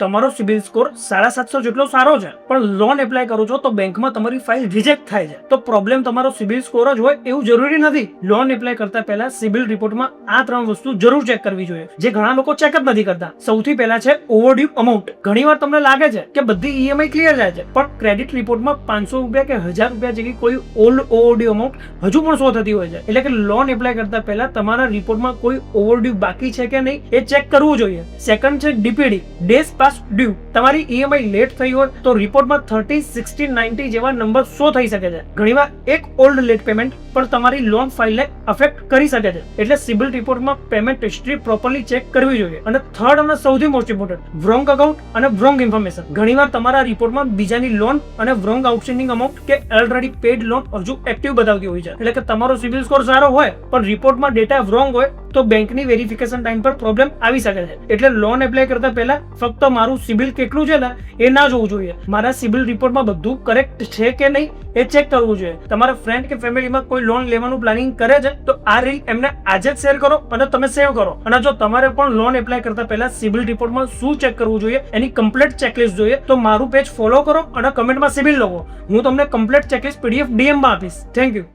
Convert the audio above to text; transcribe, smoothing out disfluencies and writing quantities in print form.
તમારો સિબિલ સ્કોર 750 જેટલો સારો છે પણ લોન એપ્લાય કરો છો તો બેંકમાં તમારી ફાઇલ રિજેક્ટ થાય છે, તો પ્રોબ્લેમ તમારો સિબિલ સ્કોર જ હોય એવું જરૂરી નથી. લોન એપ્લાય કરતા પહેલા સિબિલ રિપોર્ટમાં આ 3 વસ્તુ જરૂર ચેક કરવી જોઈએ, જે ઘણા લોકો ચેક જ નથી કરતા. સૌથી પહેલા છે ઓવરડ્યુ અમાઉન્ટ. ઘણીવાર તમને લાગે છે કે બધી ઈએમઆઈ ક્લિયર જાય છે, પણ ક્રેડિટ રિપોર્ટમાં 500 રૂપિયા કે 1000 રૂપિયા જેવી કોઈ ઓલ્ડ ઓવરડ્યુ અમાઉન્ટ હજુ પણ શો થતી હોય છે. એટલે કે લોન એપ્લાય કરતા પહેલા તમારા રિપોર્ટમાં કોઈ ઓવરડ્યુ બાકી છે કે નહીં એ ચેક કરવું જોઈએ. સેકન્ડ છે ડીપીડી, ડેઝ પાસ્ટ ડ્યુ. તમારી ઈએમઆઈ લેટ થઈ હોય તો રિપોર્ટમાં 30, 60, 90 જેવા નંબર શો થઈ શકે છે. ઘણીવાર એક ઓલ્ડ લેટ પેમેન્ટ પણ તમારી લોન ફાઇલને અફેક્ટ કરી શકે છે, એટલે સિબિલ રિપોર્ટમાં પેમેન્ટ હિસ્ટ્રી પ્રોપરલી ચેક કરવી જોઈએ. અને થર્ડ અને સૌથી મોસ્ટ ઇમ્પોર્ટન્ટ, વ્રોંગ અકાઉન્ટ અને વ્રોંગ ઇન્ફોર્મેશન. ઘણીવાર તમારા રિપોર્ટમાં બીજાની લોન અને વ્રોંગ આઉટસ્ટેન્ડિંગ અમાઉન્ટ કે ઓલરેડી પેડ લોન હજુ એક્ટિવ બતાવતી હોય છે. એટલે કે તમારો સિબિલ સ્કોર સારો હોય પણ રિપોર્ટમાં ડેટા વ્રોંગ હોય તો બેંકની વેરિફિકેશન ટાઈમ પર પ્રોબ્લેમ આવી શકે છે. એટલે લોન એપ્લાય કરતા પહેલા ફક્ત મારું સિબિલ કેટલું છે ને એ ના જોવું જોઈએ, મારા સિબિલ રિપોર્ટમાં બધું કરેક્ટ છે કે નહીં એ ચેક કરવું જોઈએ. તમારા ફ્રેન્ડ કે ફેમિલીમાં કોઈ લોન લેવાનું પ્લાનિંગ કરે છે તો આ રીલ એમને આજે જ શેર કરો અને તમે સેવ કરો. અને જો તમારે પણ લોન એપ્લાય કરતા પહેલા સિબિલ રિપોર્ટમાં શું ચેક કરવું જોઈએ એની કમ્પ્લીટ ચેકલિસ્ટ જોઈએ તો મારું પેજ ફોલો કરો અને કમેન્ટમાં સિબિલ લખો. હું તમને કમ્પ્લીટ ચેકલિસ્ટ પીડીએફ ડીએમ માં આપીશ. Thank you.